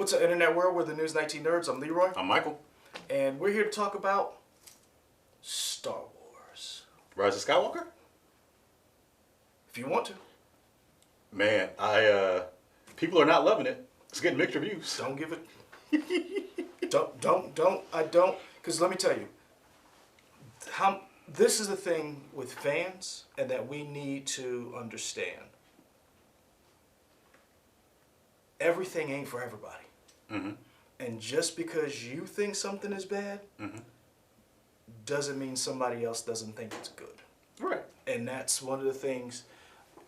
What's up, Internet World? We're the News 19 Nerds. I'm Leroy. I'm Michael. And we're here to talk about Star Wars. Rise of Skywalker? If you want to. Man, people are not loving it. It's getting mixed reviews. Don't give it. don't. Because let me tell you, this is the thing with fans and that we need to understand. Everything ain't for everybody. Mm-hmm. And just because you think something is bad, doesn't mean somebody else doesn't think it's good. Right. And that's one of the things,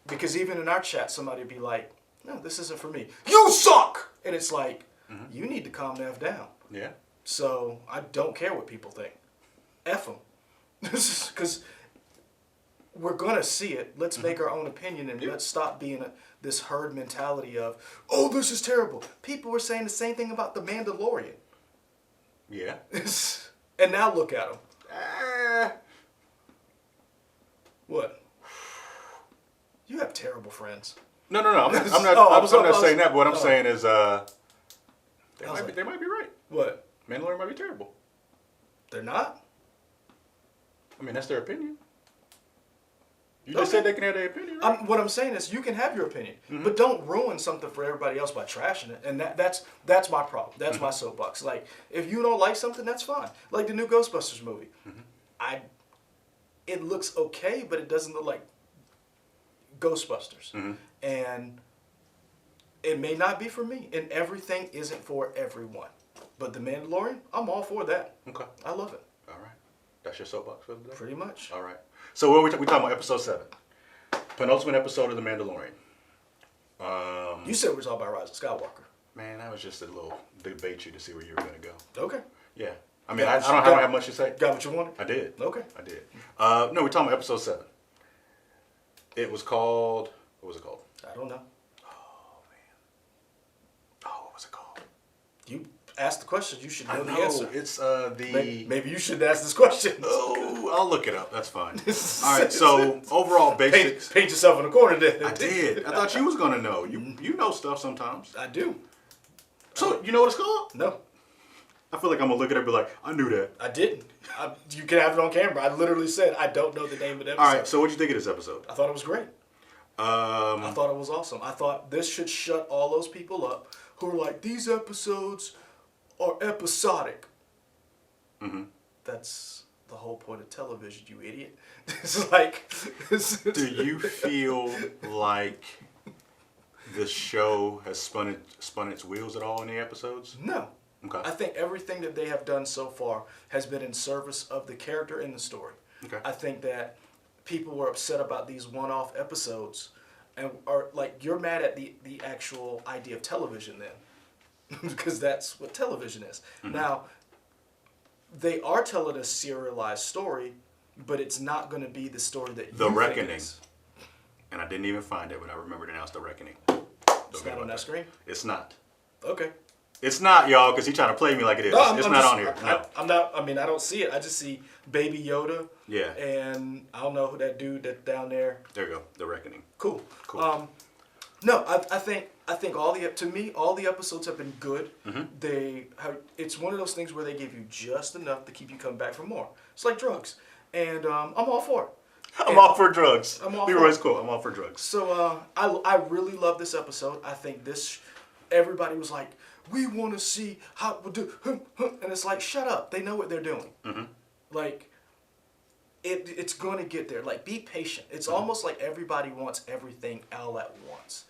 because even in our chat, somebody would be like, no, this isn't for me. You suck! And it's like, you need to calm the F down. Yeah. So I don't care what people think. F them. Because we're going to see it. Let's make our own opinion and let's stop being this herd mentality of, oh, this is terrible. People were saying the same thing about The Mandalorian. Yeah. And now look at them. What? You have terrible friends. No. I'm not saying that. But what I'm saying is, they might be right. What? Mandalorian might be terrible. They're not? I mean, that's their opinion. You just said they can have their opinion, right? What I'm saying is you can have your opinion, but don't ruin something for everybody else by trashing it. And that's my problem. That's my soapbox. Like, if you don't like something, that's fine. Like the new Ghostbusters movie. It looks okay, but it doesn't look like Ghostbusters. And it may not be for me. And everything isn't for everyone. But The Mandalorian, I'm all for that. Okay. I love it. All right. That's your soapbox for the day? Pretty much. All right. So what we talking about episode 7. Penultimate episode of The Mandalorian. You said we were talking about Rise of Skywalker. Man, that was just a little debate you to see where you were going to go. Okay. Yeah. I mean, I don't have much to say. Got what you wanted? I did. Okay. I did. No, we're talking about episode 7. It was called, what was it called? I don't know. Oh, man. Oh, what was it called? You asked the question. You should know the answer. It's Maybe you should ask this question. Oh, I'll look it up. That's fine. All right. So overall basics. Paint yourself in a corner, then. I did. I thought you was gonna know. You know stuff sometimes. I do. So you know what it's called? No. I feel like I'm gonna look at it and be like, I knew that. I didn't. You can have it on camera. I literally said I don't know the name of the episode. All right. So what'd you think of this episode? I thought it was great. I thought it was awesome. I thought this should shut all those people up who are like, these episodes are episodic. That's the whole point of television, you idiot. It's like... Do you feel like the show has spun its wheels at all in the episodes? No. Okay. I think everything that they have done so far has been in service of the character and the story. Okay. I think that people were upset about these one-off episodes and are like, you're mad at the actual idea of television then. Because that's what television is. Now, they are telling a serialized story, but it's not going to be the story that you The think Reckoning. it is. And I didn't even find it when I remembered now it's The Reckoning. It's not on that screen? It's not. Okay. It's not, y'all, because he's trying to play me like it is. No, it's not on here. No. I'm not, I mean, I don't see it. I just see Baby Yoda. Yeah. And I don't know who that dude that's down there. There you go. The Reckoning. Cool. No, I think all the episodes have been good. It's one of those things where they give you just enough to keep you coming back for more. It's like drugs, and I'm all for it. I'm all for drugs. Leroy's cool. I'm all for drugs. So I really love this episode. I think everybody was like, we want to see how we do, and it's like, shut up. They know what they're doing. Like, it's going to get there. Like, be patient. It's almost like everybody wants everything all at once.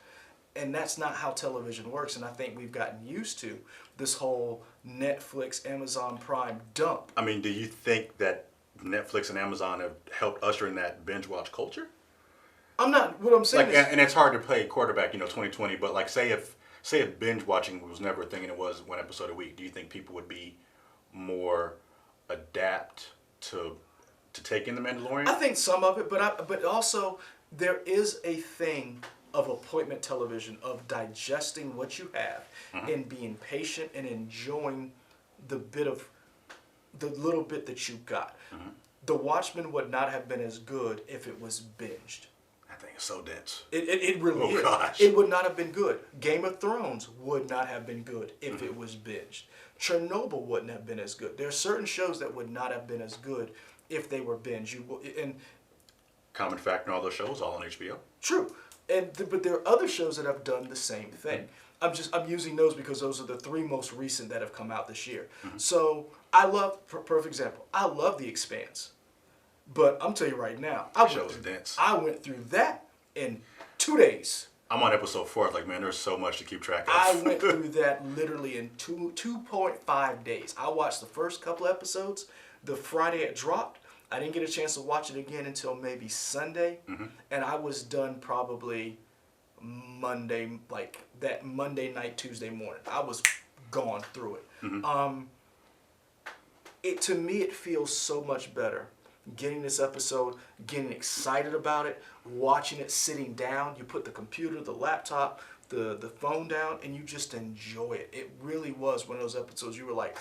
And that's not how television works. And I think we've gotten used to this whole Netflix, Amazon Prime dump. I mean, do you think that Netflix and Amazon have helped usher in that binge watch culture? What I'm saying is... And it's hard to play quarterback, 2020, but like say if binge watching was never a thing and it was one episode a week, do you think people would be more adapt to take in The Mandalorian? I think some of it, but also there is a thing of appointment television, of digesting what you have and being patient and enjoying the little bit that you got. The Watchmen would not have been as good if it was binged. That thing is so dense. It really is. Gosh. It would not have been good. Game of Thrones would not have been good if it was binged. Chernobyl wouldn't have been as good. There are certain shows that would not have been as good if they were binged. And Common Factor and all those shows, all on HBO. true. But there are other shows that have done the same thing. I'm using those because those are the 3 most recent that have come out this year. So I love, for perfect example, I love The Expanse. But I'm telling you right now, dense. I went through that in 2 days. I'm on episode 4. Like, man, there's so much to keep track of. I went through that literally in 2.5 days. I watched the first couple episodes the Friday it dropped. I didn't get a chance to watch it again until maybe Sunday. And I was done probably Monday, like that Monday night, Tuesday morning. I was gone through it. To me, it feels so much better. Getting this episode, getting excited about it, watching it sitting down. You put the computer, the laptop, the phone down, and you just enjoy it. It really was one of those episodes you were like,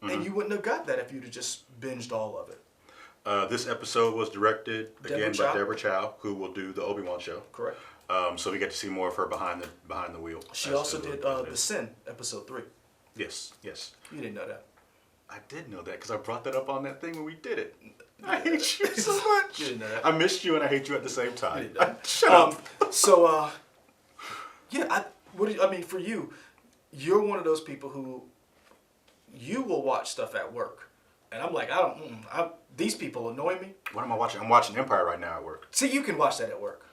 and you wouldn't have got that if you'd have just binged all of it. This episode was directed again Deborah by Chow. Deborah Chow, who will do the Obi-Wan show. Correct. So we get to see more of her behind the wheel. She also did The Sin, episode 3. Yes. You didn't know that. I did know that because I brought that up on that thing when we did it. I hate you so much. You didn't know that. I missed you and I hate you at the same time. Shut up. So, yeah, for you, you're one of those people who you will watch stuff at work. And I'm like, these people annoy me. What am I watching? I'm watching Empire right now at work. See, you can watch that at work.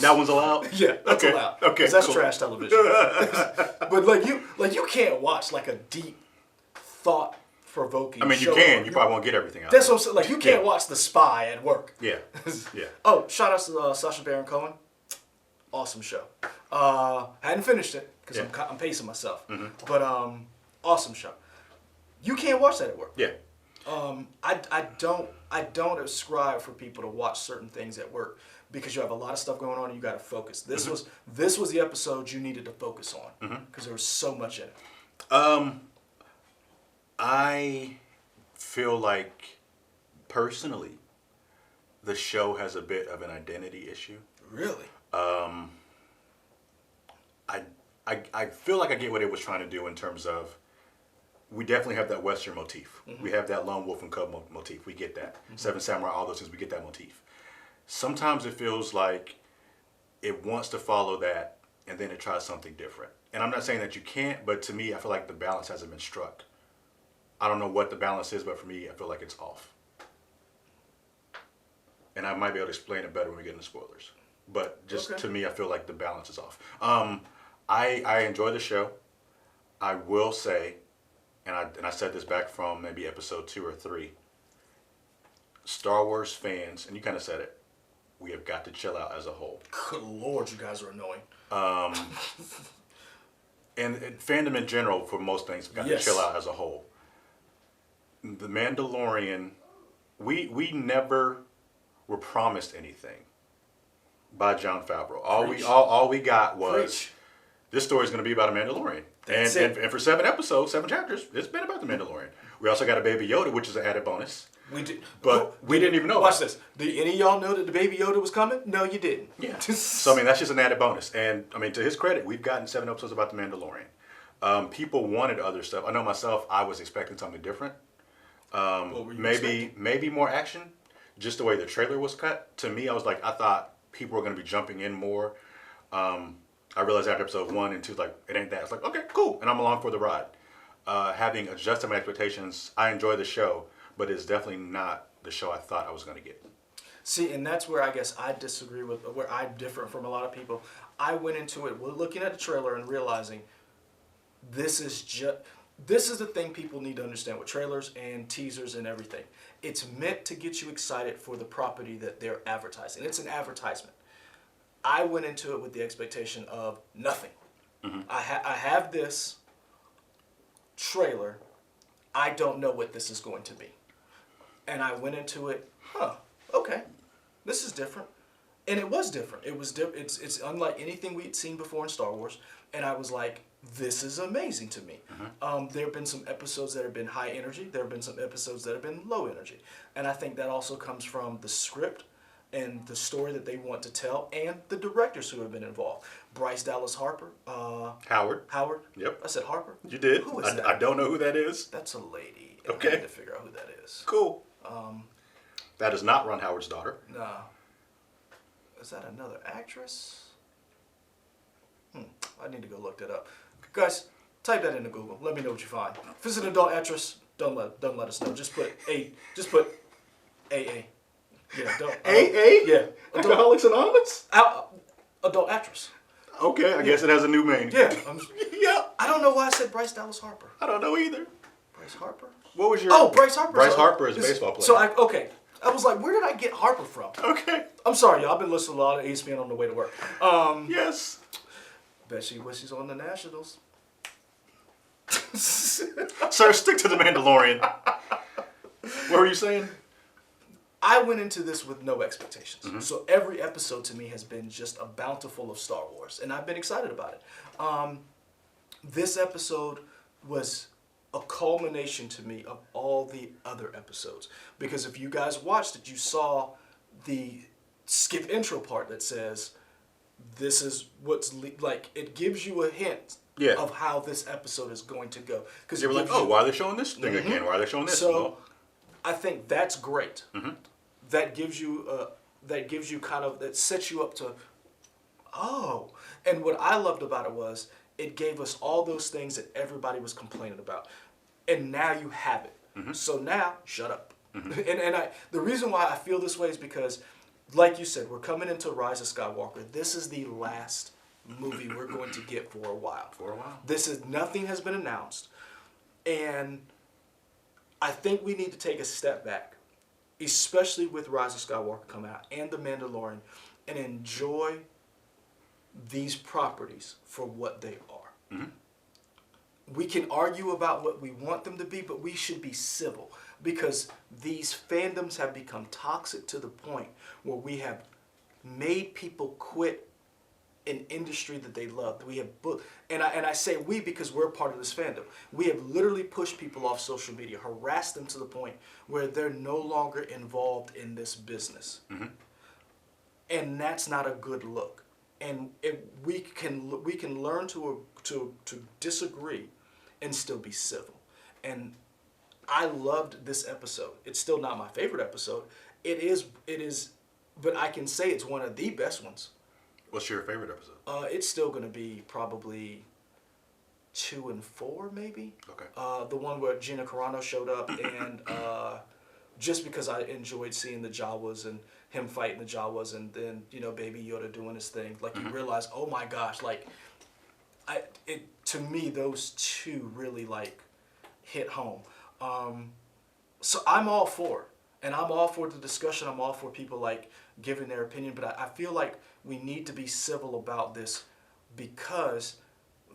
That one's allowed? Yeah, that's Okay. allowed. Okay, 'Cause that's cool. trash television. But you can't watch like a deep, thought-provoking I mean, show you can. at You work. probably won't get everything out. That's what I'm saying. Like, you can't Yeah. watch The Spy at work. Yeah. Yeah. Oh, shout out to Sacha Baron Cohen. Awesome show. I hadn't finished it because Yeah. I'm pacing myself. But awesome show. You can't watch that at work. Yeah. I don't ascribe for people to watch certain things at work because you have a lot of stuff going on and you got to focus. This was the episode you needed to focus on because there was so much in it. I feel like, personally, the show has a bit of an identity issue. Really? I feel like I get what it was trying to do in terms of, we definitely have that Western motif. We have that lone wolf and cub motif. We get that. Seven Samurai, all those things, we get that motif. Sometimes it feels like it wants to follow that and then it tries something different. And I'm not saying that you can't, but to me, I feel like the balance hasn't been struck. I don't know what the balance is, but for me, I feel like it's off. And I might be able to explain it better when we get into spoilers. But just to me, I feel like the balance is off. I enjoy the show. I will say, and I said this back from maybe episode 2 or 3, Star Wars fans, and you kind of said it, we have got to chill out as a whole. Good Lord, you guys are annoying. And fandom in general, for most things, got to chill out as a whole. The Mandalorian, we never were promised anything by Jon Favreau. All we got was, this story is going to be about a Mandalorian. And for 7 episodes, 7 chapters, it's been about the Mandalorian. We also got a Baby Yoda, which is an added bonus. We did, but we didn't even know. Watch this. Did any of y'all know that the Baby Yoda was coming? No, you didn't. Yeah. So I mean, that's just an added bonus. And I mean, to his credit, we've gotten 7 episodes about the Mandalorian. People wanted other stuff. I know myself, I was expecting something different. Maybe more action. Just the way the trailer was cut. To me, I was like, I thought people were going to be jumping in more. I realized after episode 1 and 2, like, it ain't that. It's like, okay, cool. And I'm along for the ride. Having adjusted my expectations, I enjoy the show, but it's definitely not the show I thought I was going to get. See, and that's where I guess I disagree with, where I'm different from a lot of people. I went into it looking at the trailer and realizing this is the thing people need to understand with trailers and teasers and everything. It's meant to get you excited for the property that they're advertising. It's an advertisement. I went into it with the expectation of nothing. I have this trailer. I don't know what this is going to be. And I went into it, okay, this is different. And it was different. It was it's unlike anything we'd seen before in Star Wars. And I was like, this is amazing to me. There have been some episodes that have been high energy. There have been some episodes that have been low energy. And I think that also comes from the script. and the story that they want to tell, and the directors who have been involved. Bryce Dallas Harper. Howard. Howard. Yep. I said Harper. You did. Who is that? I don't know who that is. That's a lady. And Okay. I need to figure out who that is. Cool. That is not Ron Howard's daughter. No. Is that another actress? I need to go look that up. Guys, type that into Google. Let me know what you find. If it's an adult actress, don't let us know. Just put AA. Yeah, don't. AA? Yeah. Alcoholics Anonymous? Adult actress. Okay, I guess it has a new meaning. Yeah. Yeah. I don't know why I said Bryce Dallas Harper. I don't know either. Bryce Harper? What was your... Oh, Bryce Harper. Bryce Harper is a baseball player. So, I was like, where did I get Harper from? Okay. I'm sorry, y'all. I've been listening to a lot of ESPN on the way to work. Yes. Bet she wishes on the Nationals. Sir, stick to the Mandalorian. What were you saying? I went into this with no expectations. So every episode to me has been just a bountiful of Star Wars. And I've been excited about it. This episode was a culmination to me of all the other episodes. Because if you guys watched it, you saw the skip intro part that says, this is what's, like, it gives you a hint of how this episode is going to go. Because you were like, why are they showing this thing again? Why are they showing this? So, I think that's great. That gives you kind of, that sets you up to, and what I loved about it was, it gave us all those things that everybody was complaining about. And now you have it. So now, shut up. And the reason why I feel this way is because, like you said, we're coming into Rise of Skywalker. This is the last movie we're going to get for a while. Nothing has been announced. And I think we need to take a step back, especially with Rise of Skywalker coming out and The Mandalorian, and enjoy these properties for what they are. We can argue about what we want them to be, but we should be civil, because these fandoms have become toxic to the point where we have made people quit an industry that they love. We have and I say we because we're part of this fandom. We have literally pushed people off social media, harassed them to the point where they're no longer involved in this business. And that's not a good look. And we can learn to disagree and still be civil. And I loved this episode. It's still not my favorite episode. It is, but I can say it's one of the best ones. What's your favorite episode? It's still going to be probably 2 and 4, maybe. Okay. The one where Gina Carano showed up, and just because I enjoyed seeing the Jawas and him fighting the Jawas, and then Baby Yoda doing his thing, like you realize, oh my gosh, like to me those two really like hit home. So I'm all for it, and I'm all for the discussion. I'm all for people like giving their opinion, but I feel like we need to be civil about this, because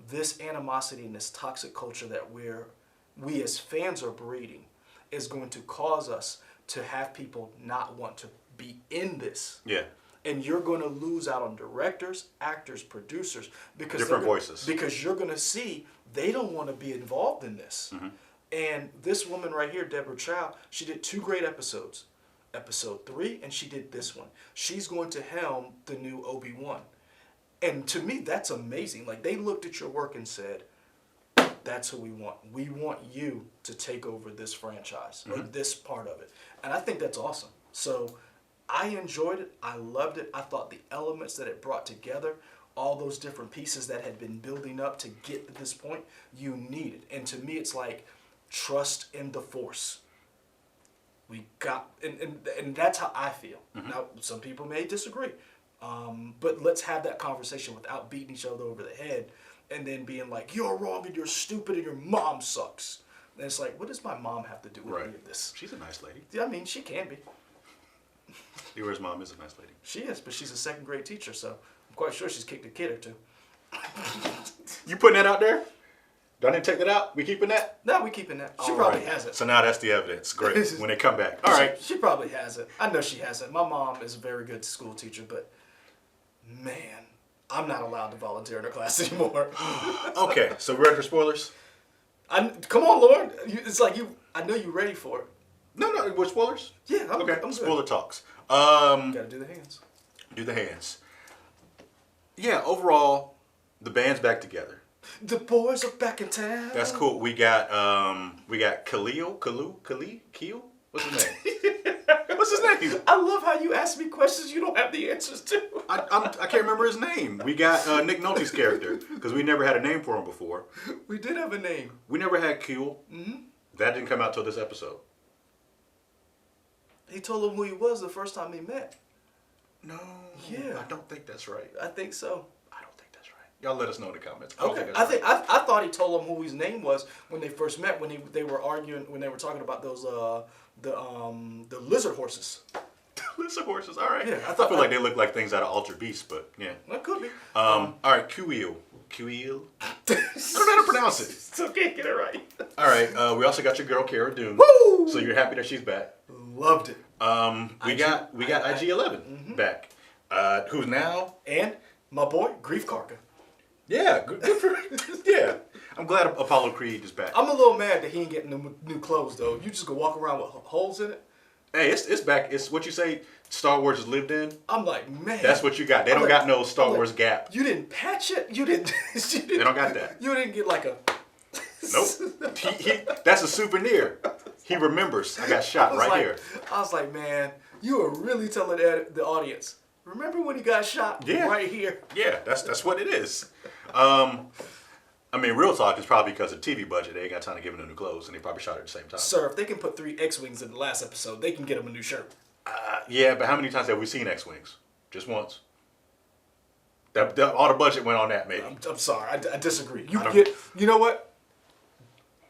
this animosity and this toxic culture that we as fans are breeding is going to cause us to have people not want to be in this. Yeah. And you're going to lose out on directors, actors, producers, because different voices. Because you're going to see they don't want to be involved in this. And this woman right here, Deborah Chow, she did 2 great episodes. Episode 3, and she did this one. She's going to helm the new Obi-Wan. And to me, that's amazing. Like, they looked at your work and said, that's who we want. We want you to take over this franchise, or this part of it. And I think that's awesome. So I enjoyed it. I loved it. I thought the elements that it brought together, all those different pieces that had been building up to get to this point, you needed. And to me, it's like, trust in the Force. We got, and that's how I feel. Now, some people may disagree, but let's have that conversation without beating each other over the head and then being like, you're wrong and you're stupid and your mom sucks. And it's like, what does my mom have to do with any of this? She's a nice lady. Yeah, I mean, she can be. Leroy's mom is a nice lady. She is, but she's a 2nd grade teacher, so I'm quite sure she's kicked a kid or 2. You putting that out there? Do I need to take that out? We keeping that? No, we keeping that. She probably has it. So now that's the evidence. Great. When they come back. All right. She probably has it. I know she has it. My mom is a very good school teacher, but man, I'm not allowed to volunteer in her class anymore. Okay, so we're ready for spoilers? Come on, Lauren. It's like I know you're ready for it. No, with spoilers? Yeah, I'm okay. good. Spoiler talks. Gotta do the hands. Do the hands. Yeah, overall, the band's back together. The boys are back in town. That's cool. We got Khalil. What's his name? What's his name? I love how you ask me questions you don't have the answers to. I can't remember his name. We got Nick Nolte's character because we never had a name for him before. We did have a name. We never had Q. Mm-hmm. That didn't come out till this episode. He told him who he was the first time they met. No. Yeah. I don't think that's right. I think so. I don't think that's right. Y'all let us know in the comments. Okay. I thought he told him who his name was when they first met, when they were arguing, when they were talking about those the lizard horses. Lizard horses. All right. Yeah. I feel like they look like things out of Altered Beast, but yeah. That could be. All right. Q-Eel. I don't know how to pronounce it. Still can't get it right. All right. We also got your girl Cara Dune. Woo! So you're happy that she's back. Loved it. We got IG-11 back. Who's now? And my boy, Grief Karga. Yeah, good for yeah. I'm glad Apollo Creed is back. I'm a little mad that he ain't getting no new clothes though. You just gonna walk around with holes in it. Hey, it's back. It's what you say Star Wars is lived in. I'm like, man. That's what you got. They don't got no Star Wars gap. You didn't patch it. You didn't. They don't got that. You didn't get like a. Nope. That's a souvenir. He remembers. I got shot right here. I was like, man, you are really telling the audience. Remember when he got shot? Yeah. Right here. Yeah, that's what it is. I mean, real talk is probably because of TV budget. They ain't got time to give him new clothes, and they probably shot it at the same time. Sir, if they can put 3 X-Wings in the last episode, they can get him a new shirt. Yeah, but how many times have we seen X-Wings? Just once. All the budget went on that, maybe. I'm sorry. I disagree. You know what?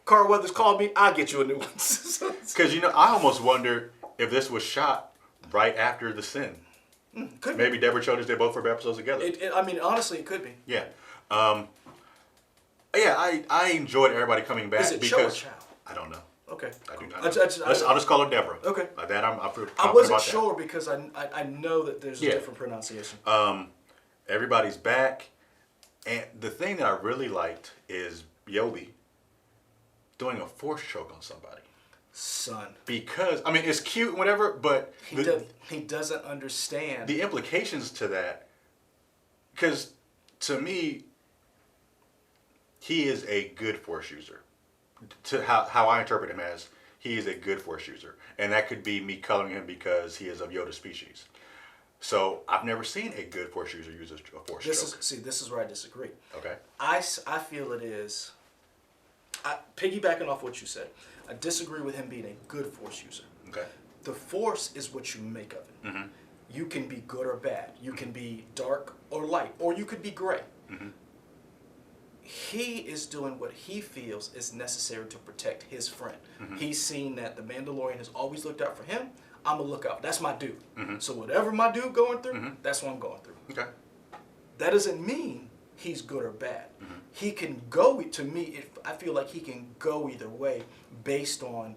Carl Weathers called me. I'll get you a new one. Because, I almost wonder if this was shot right after The Sin. Could Maybe be. Deborah showed us they both for episodes together. I mean, honestly, it could be. Yeah. I enjoyed everybody coming back. Is it because show or child? I don't know. Okay. I do not know. I'll just call her Deborah. Okay. That I feel confident I wasn't about sure because I know that there's a different pronunciation. Everybody's back. And the thing that I really liked is Yobi doing a force choke on somebody. Son. Because, I mean, it's cute and whatever, but... He doesn't understand. The implications to that, because to me, he is a good force user. To how I interpret him as, he is a good force user. And that could be me coloring him because he is of Yoda species. So I've never seen a good force user use a force choke. This is where I disagree. Okay. I feel it is... piggybacking off what you said, I disagree with him being a good force user. Okay. The force is what you make of it. Mm-hmm. You can be good or bad. You can be dark or light, or you could be gray. Mm-hmm. He is doing what he feels is necessary to protect his friend. Mm-hmm. He's seen that the Mandalorian has always looked out for him. I'm going to look out. That's my dude. Mm-hmm. So whatever my dude going through, that's what I'm going through. Okay. That doesn't mean he's good or bad. Mm-hmm. He can go, to me, I feel like he can go either way based on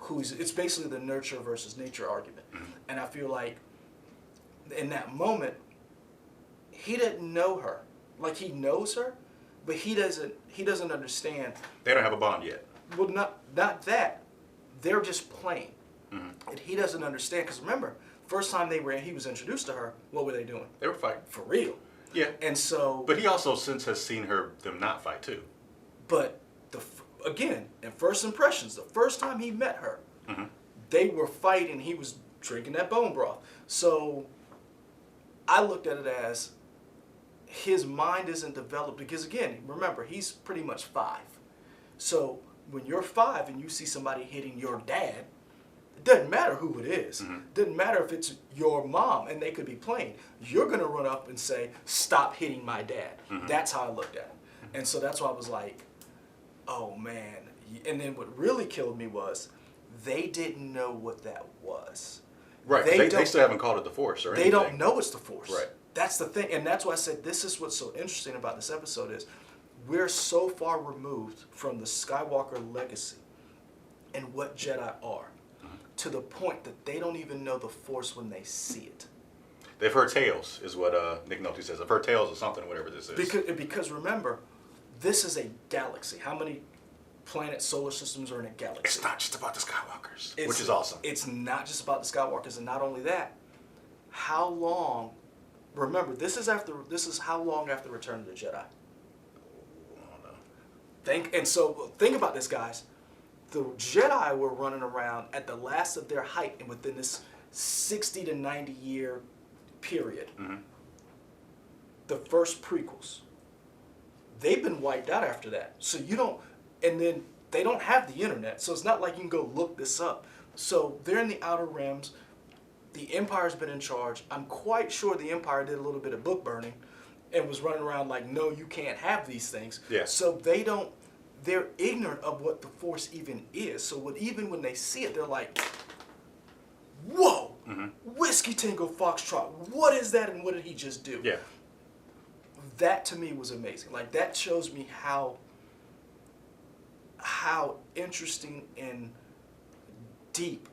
it's basically the nurture versus nature argument. Mm-hmm. And I feel like in that moment, he didn't know her. Like, he knows her, but he doesn't understand. They don't have a bond yet. Well, not that. They're just playing. Mm-hmm. And he doesn't understand, because remember, first time he was introduced to her, what were they doing? They were fighting. For real. Yeah. And so... But he also since has seen them not fight too. But, again, in first impressions, the first time he met her, they were fighting, he was drinking that bone broth. So, I looked at it as his mind isn't developed, because again, remember, he's pretty much 5. So, when you're 5 and you see somebody hitting your dad, it doesn't matter who it is. It doesn't matter if it's your mom and they could be playing. You're going to run up and say, stop hitting my dad. That's how I looked at him. And so that's why I was like, oh man. And then what really killed me was they didn't know what that was. Right. They still haven't called it the Force or anything. They don't know it's the Force. Right. That's the thing. And that's why I said this is what's so interesting about this episode is we're so far removed from the Skywalker legacy and what Jedi are. To the point that they don't even know the Force when they see it. They've heard tales, is what Nick Nolte says. I've heard tales or something, whatever this is. Because remember, this is a galaxy. How many planets, solar systems, or in a galaxy. It's not just about the Skywalkers, which is awesome. It's not just about the Skywalkers, and not only that, how long? Remember, this is how long after Return of the Jedi. Think about this, guys. The Jedi were running around at the last of their height, and within this 60 to 90 year period, the first prequels, they've been wiped out after that. So and then they don't have the internet, so it's not like you can go look this up. So they're in the Outer Rims. The Empire's been in charge. I'm quite sure the Empire did a little bit of book burning and was running around like, no, you can't have these things. Yeah. So they're ignorant of what the Force even is. So even when they see it, they're like, whoa, Whiskey Tango Foxtrot, what is that and what did he just do? Yeah. That to me was amazing. Like, that shows me how interesting and deep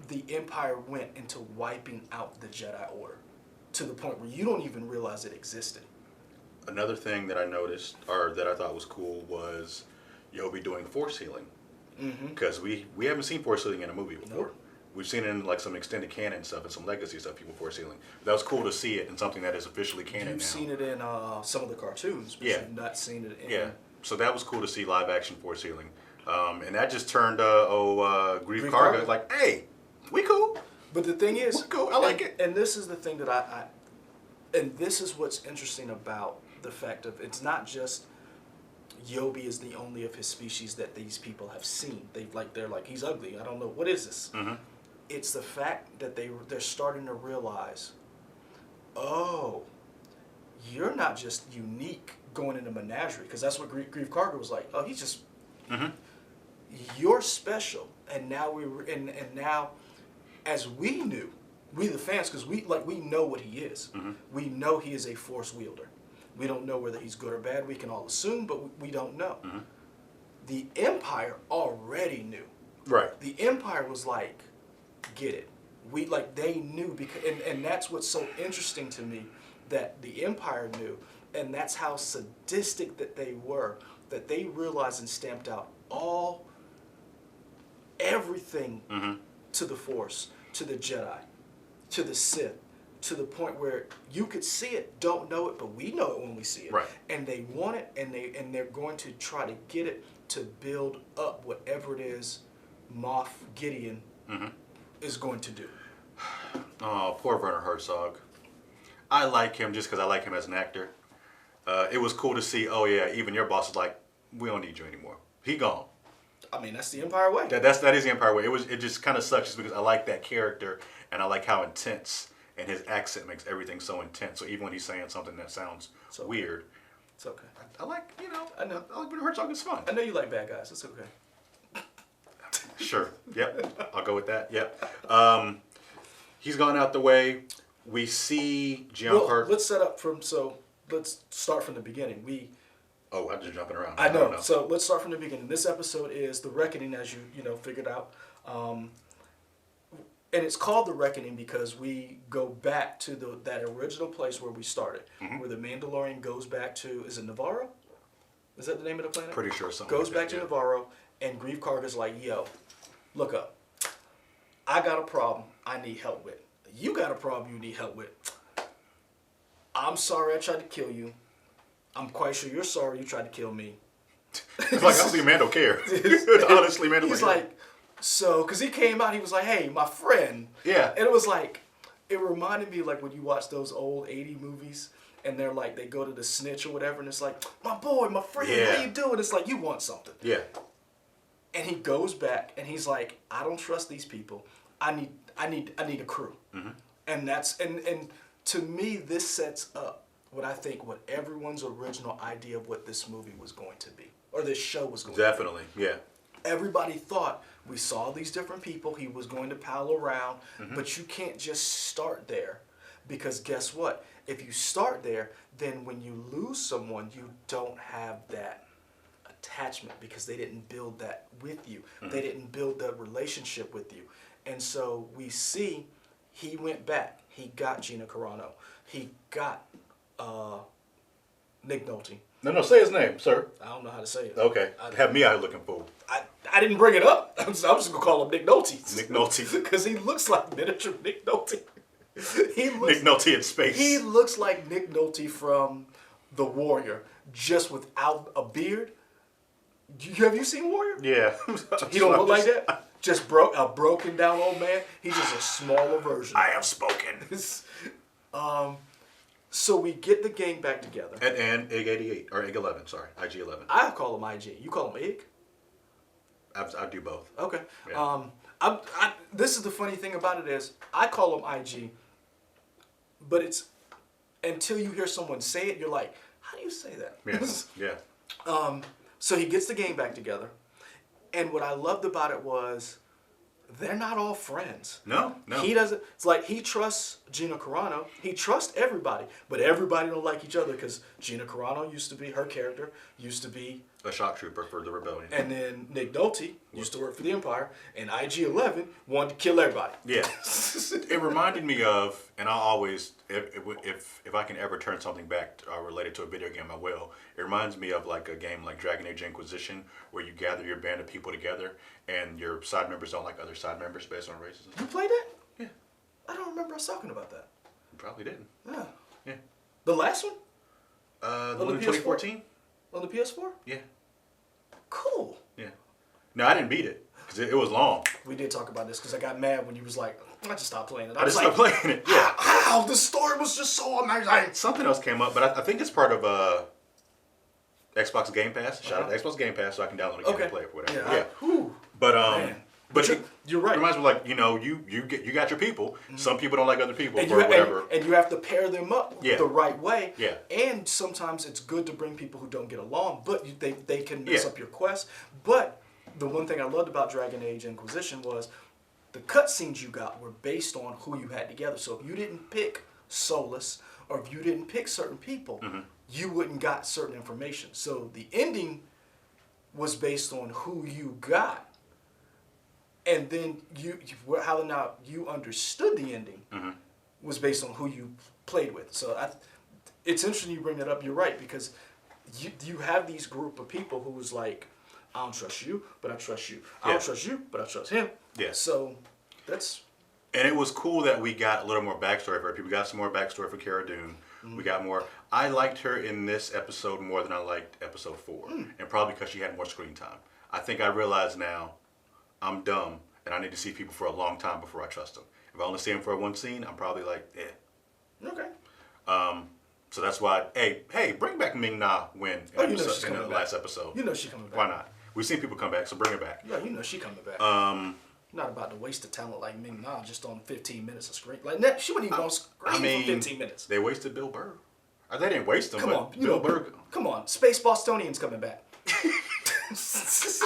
the Empire went into wiping out the Jedi Order to the point where you don't even realize it existed. Another thing that I noticed, or that I thought was cool, was Yobi doing Force healing. Because we haven't seen Force healing in a movie before. Nope. We've seen it in like some extended canon stuff and some legacy stuff, people Force healing. That was cool to see it in something that is officially canon now. You've seen it in some of the cartoons, but you've not seen it in... Yeah, so that was cool to see live action Force healing. And that just turned Grief Karga like, hey, we cool. But the thing is... We're cool, I like it. And this is the thing that and this is what's interesting about the fact of, it's not just Yobi is the only of his species that these people have seen. They're like, he's ugly. I don't know, what is this? It's the fact that they're starting to realize, oh, you're not just unique going into menagerie, because that's what Grief Karga was like. Oh, he's just, you're special. And now now, as we knew, we the fans, because we know what he is. We know he is a Force wielder. We don't know whether he's good or bad. We can all assume, but we don't know. The Empire already knew. Right. The Empire was like, get it. They knew, because, and that's what's so interesting to me, that the Empire knew, and that's how sadistic that they were, that they realized and stamped out everything to the Force, to the Jedi, to the Sith, to the point where you could see it, don't know it, but we know it when we see it. Right. And they want it, and they're going to try to get it to build up whatever it is Moff Gideon is going to do. Oh, poor Werner Herzog. I like him just because I like him as an actor. It was cool to see, oh yeah, even your boss is like, we don't need you anymore. He gone. I mean, that's the Empire way. That is the Empire way. It just kind of sucks just because I like that character and I like how intense, and his accent makes everything so intense. So even when he's saying something that sounds weird, it's okay. I like, I know. I like Werner Herzog. It's fun. I know you like bad guys. It's okay. Sure. Yep. I'll go with that. Yep. He's gone out the way. We see Giancarlo. Let's let's start from the beginning. Oh, I'm just jumping around. I know. So let's start from the beginning. This episode is The Reckoning, as you figured out. And it's called The Reckoning because we go back to that original place where we started, where the Mandalorian goes back to, is it Navarro? Is that the name of the planet? Pretty sure something Goes like back that, to yeah. Navarro, and Grief Karga's like, yo, look up. I got a problem I need help with. You got a problem you need help with. I'm sorry I tried to kill you. I'm quite sure you're sorry you tried to kill me. It's like, I don't think Mando cared. Honestly, Mando. He's like, so, because he came out, he was like, hey, my friend. Yeah. And it was like, it reminded me like when you watch those old 80 movies, and they're like, they go to the snitch or whatever, and it's like, my boy, my friend, how you doing? It's like, you want something. Yeah. And he goes back, and he's like, I don't trust these people. I need a crew. And that's, and to me, this sets up what everyone's original idea of what this movie was going to be, or this show was going to be. Definitely, yeah. Everybody thought, we saw these different people, he was going to pal around, but you can't just start there, because guess what? If you start there, then when you lose someone, you don't have that attachment because they didn't build that with you. They didn't build that relationship with you. And so we see he went back. He got Gina Carano. He got Nick Nolte. No, say his name, sir. I don't know how to say it. Okay. Have me out here looking fool. I didn't bring it up. I'm just gonna call him Nick Nolte. Nick Nolte. Because he looks like miniature Nick Nolte. Nick Nolte in space. He looks like Nick Nolte from The Warrior, just without a beard. Have you seen Warrior? Yeah. He don't look like that. Just a broken down old man. He's just a smaller version. I have spoken. So we get the gang back together. And Egg 88 or Egg 11. Sorry, IG 11. I call him IG. You call him Egg? I do both. Okay. Yeah. This is the funny thing about it is I call him IG, but it's until you hear someone say it, you're like, how do you say that? Yeah. So he gets the gang back together, and what I loved about it was they're not all friends. No. He doesn't. It's like he trusts Gina Carano. He trusts everybody, but everybody don't like each other because Gina Carano her character used to be A shock trooper for the rebellion. and then Nick Nolte used to work for the Empire, and IG-11 wanted to kill everybody. Yeah. It reminded me of, and I always, if I can ever turn something back related to a video game, I will. It reminds me of like a game like Dragon Age Inquisition, where you gather your band of people together, and your side members don't like other side members based on races. You played that? Yeah. I don't remember us talking about that. You probably didn't. Yeah. Yeah. The last one? The one in 2014? On the PS4? Yeah. Cool. Yeah. No, I didn't beat it because it was long. We did talk about this because I got mad when you was like, I just stopped playing it. I just stopped playing it. Yeah. How? The story was just so amazing. Something else came up, but I think it's part of Xbox Game Pass. Shout out to Xbox Game Pass so I can download a game and play it or whatever. Yeah. But you're right. It reminds me like, you got your people. Mm-hmm. Some people don't like other people and or whatever. And you have to pair them up the right way. Yeah. And sometimes it's good to bring people who don't get along, but they can mess up your quest. But the one thing I loved about Dragon Age Inquisition was the cutscenes you got were based on who you had together. So if you didn't pick Solus or if you didn't pick certain people, you wouldn't got certain information. So the ending was based on who you got. And then you understood the ending was based on who you played with. So it's interesting you bring that up. You're right, because you have these group of people who was like, I don't trust you, but I trust you. I don't trust you, but I trust him. Yeah. So that's... And it was cool that we got a little more backstory for her. We got some more backstory for Cara Dune. We got more. I liked her in this episode more than I liked episode 4. And probably because she had more screen time. I think I realize now I'm dumb and I need to see people for a long time before I trust them. If I only see them for one scene, I'm probably like, Okay. So that's why, hey, bring back Ming-Na Wen in the last episode. You know she coming back. Why not? We've seen people come back, so bring her back. Yeah, you know she coming back. Not about to waste a talent like Ming-Na just on 15 minutes of screen. Like that, she wouldn't even on screen for 15 minutes. They wasted Bill Burr. They didn't waste him. Come on, Bill Burr. Come on, Space Bostonian's coming back.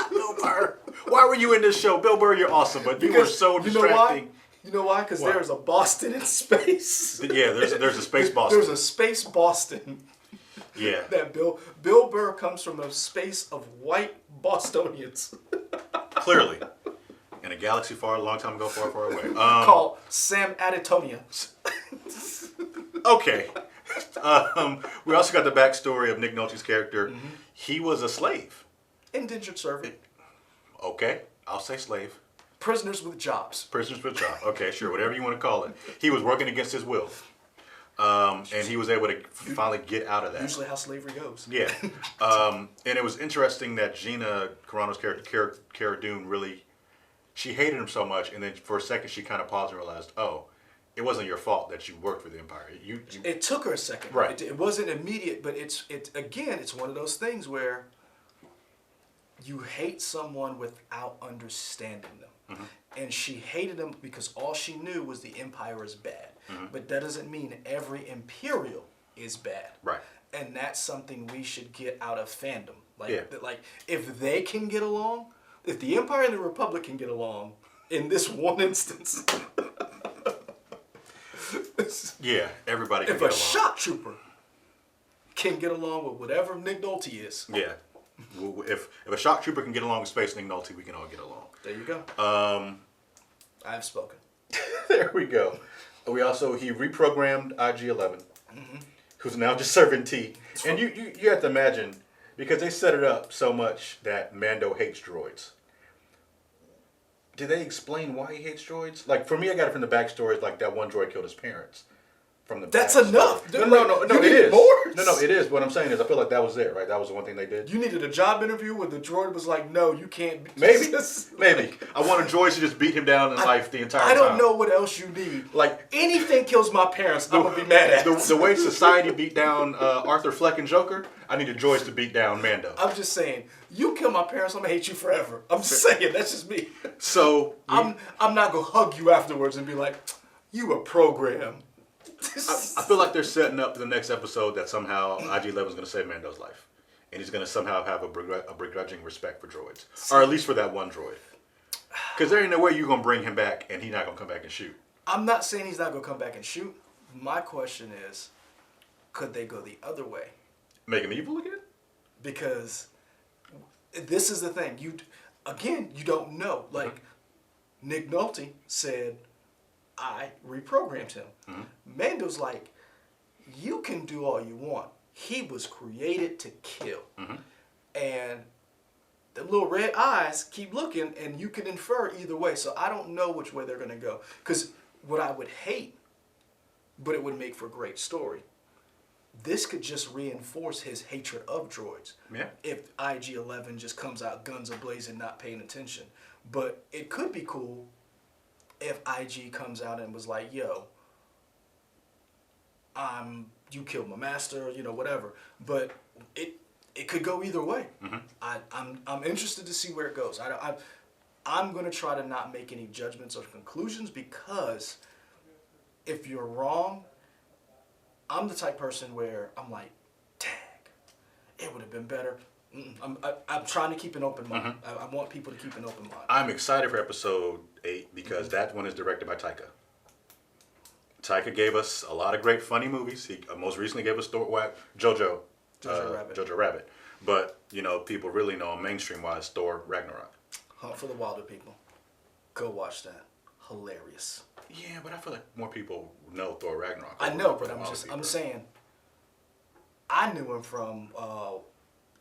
Bill Burr. Why were you in this show, Bill Burr? You're awesome, but you were so distracting. You know why? Because there's a Boston in space. Yeah, there's a space Boston. There's a space Boston. Yeah. That Bill Burr comes from a space of white Bostonians. Clearly. In a galaxy far, a long time ago, far, far away. Called Sam Aditonia. Okay. We also got the backstory of Nick Nolte's character. He was a slave. Indentured servant. Okay, I'll say slave. Prisoners with jobs. Prisoners with jobs. Okay, sure, whatever you want to call it. He was working against his will. And he was able to finally get out of that. Usually how slavery goes. Yeah. And it was interesting that Gina Carano's character, Cara Dune, really, she hated him so much, and then for a second she kind of paused and realized, oh, it wasn't your fault that you worked for the Empire. It took her a second. Right. It wasn't immediate, but it's one of those things where you hate someone without understanding them. And she hated him because all she knew was the Empire is bad. But that doesn't mean every Imperial is bad. Right. And that's something we should get out of fandom. Like if they can get along, if the Empire and the Republic can get along in this one instance. Yeah, everybody can if get along. If a shock trooper can get along with whatever Nick Nolte is. Yeah. If a shock trooper can get along with Space Nick Nolte, we can all get along. There you go. I have spoken. There we go. He reprogrammed IG-11. who's now just serving tea. And you have to imagine, because they set it up so much that Mando hates droids. Did they explain why he hates droids? Like, for me, I got it from the backstories, like that one droid killed his parents. From the That's backstory. enough. No, Dude, it is. More? No, it is. What I'm saying is, I feel like that was it, right? That was the one thing they did. You needed a job interview where the droid was like, no, you can't. Maybe. I want a droid to just beat him down in life the entire time. I don't know what else you need. Like, anything kills my parents, I'm going to be mad at. The way society beat down Arthur Fleck and Joker, I need the droids to beat down Mando. I'm just saying, you kill my parents, I'm going to hate you forever. I'm just saying, that's just me. So I'm not going to hug you afterwards and be like, you were programmed. I feel like they're setting up the next episode that somehow IG-11 is going to save Mando's life. And he's going to somehow have a begrudging respect for droids. Or at least for that one droid. Because there ain't no way you're going to bring him back and he's not going to come back and shoot. I'm not saying he's not going to come back and shoot. My question is, could they go the other way? Make him evil again? Because this is the thing. You don't know. Like, Nick Nolte said, I reprogrammed him. Mando's like, you can do all you want. He was created to kill. And the little red eyes keep looking, and you can infer either way. So I don't know which way they're going to go. Because what I would hate, but it would make for a great story, this could just reinforce his hatred of droids. Yeah. If IG-11 just comes out guns a-blazing, not paying attention. But it could be cool if IG comes out and was like, yo, you killed my master, whatever. But it could go either way. I'm interested to see where it goes. I'm going to try to not make any judgments or conclusions, because if you're wrong, I'm the type person where I'm like, dang, it would have been better. I'm trying to keep an open mind. I want people to keep an open mind. I'm excited for episode 8 because that one is directed by Taika. Taika gave us a lot of great funny movies. He most recently gave us Jojo Rabbit. But, people really know him mainstream-wise, Thor Ragnarok. Hunt for the Wilder People. Go watch that. Hilarious. Yeah, but I feel like more people know Thor Ragnarok. I know, but I'm saying, I knew him from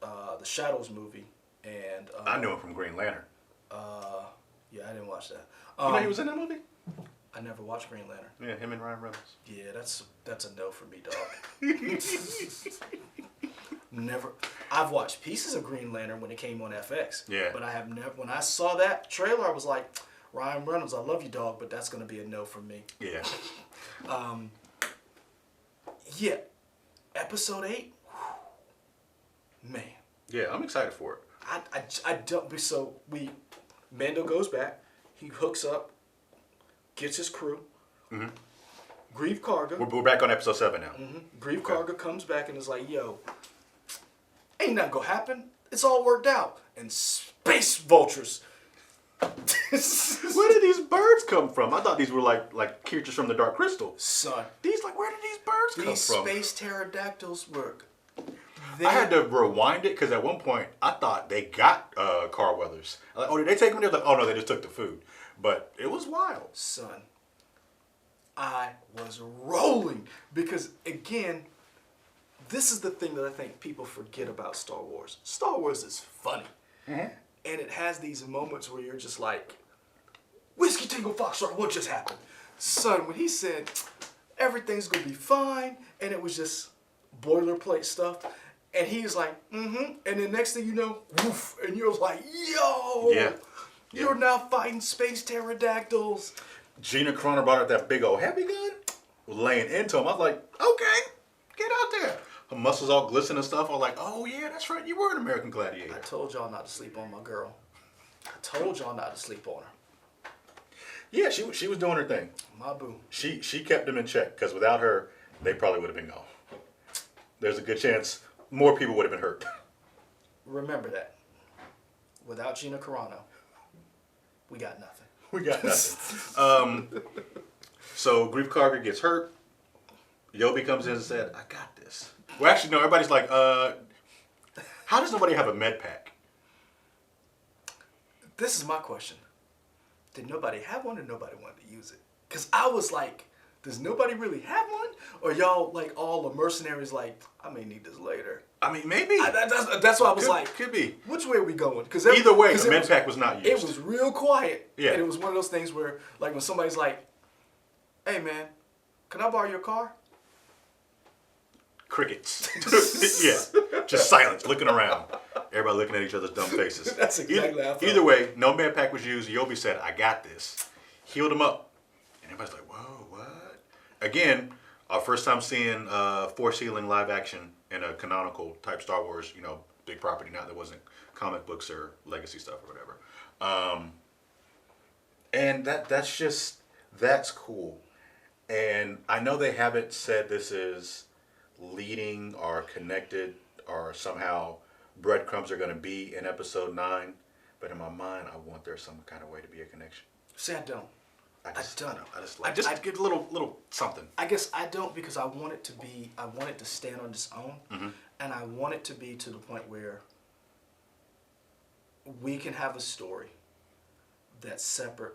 the Shadows movie, and I knew him from Green Lantern. Yeah, I didn't watch that. You know he was in that movie? I never watched Green Lantern. Yeah, him and Ryan Reynolds. Yeah, that's a no for me, dog. Never. I've watched pieces of Green Lantern when it came on FX. Yeah. But I have never. When I saw that trailer, I was like, Ryan Reynolds, I love you, dog, but that's gonna be a no for me. Yeah. Yeah. Episode 8. Man. Yeah, I'm excited for it. I don't. So Mando goes back. He hooks up, gets his crew. Grief Karga. We're back on episode 7 now. Grief Karga comes back and is like, yo, ain't nothing gonna happen. It's all worked out. And space vultures. Where did these birds come from? I thought these were like creatures from the Dark Crystal. Son. Where did these birds come from? These space pterodactyls work. I had to rewind it because at one point I thought they got Carl Weathers. I'm like, oh, did they take him there? Like, oh no, they just took the food. But it was wild. Son, I was rolling because, again, this is the thing that I think people forget about Star Wars. Star Wars is funny. And it has these moments where you're just like, Whiskey Tango Foxtrot, what just happened? Son, when he said, everything's going to be fine, and it was just boilerplate stuff, and he was like, and then next thing you know, woof, and you're like, yo, you're now fighting space pterodactyls. Gina Carano brought out that big old heavy gun, laying into him. I was like, okay, get out there. Her muscles all glisten and stuff. I was like, oh yeah, that's right, you were an American Gladiator. I told y'all not to sleep on my girl. I told y'all not to sleep on her. Yeah, she was doing her thing. My boo. She kept them in check, because without her, they probably would have been gone. There's a good chance more people would have been hurt. Remember that. Without Gina Carano, we got nothing. We got nothing. So Grief Karga gets hurt. Yobi comes in and said, I got this. Well, actually, no, everybody's like, how does nobody have a med pack? This is my question. Did nobody have one or nobody wanted to use it? Because I was like, does nobody really have one? Or y'all like all the mercenaries like, I may need this later. I mean, maybe. That's why I was could be. which way are we going? Because Either way, the med pack was not used. It was real quiet. Yeah. And it was one of those things where, like, when somebody's like, hey, man, can I borrow your car? Crickets. Yeah. Just silence, looking around. Everybody looking at each other's dumb faces. That's exactly how I felt. Either way, no med pack was used. Yobi said, I got this. Healed him up. And everybody's like, whoa, what? Again, our first time seeing Force healing live action in a canonical type Star Wars, big property. Now there wasn't comic books or legacy stuff or whatever. And that's cool. And I know they haven't said this is leading or connected or somehow breadcrumbs are going to be in episode 9. But in my mind, I want there some kind of way to be a connection. See, I don't. I just get a little something. I guess I don't because I want it to stand on its own. Mm-hmm. And I want it to be to the point where we can have a story that's separate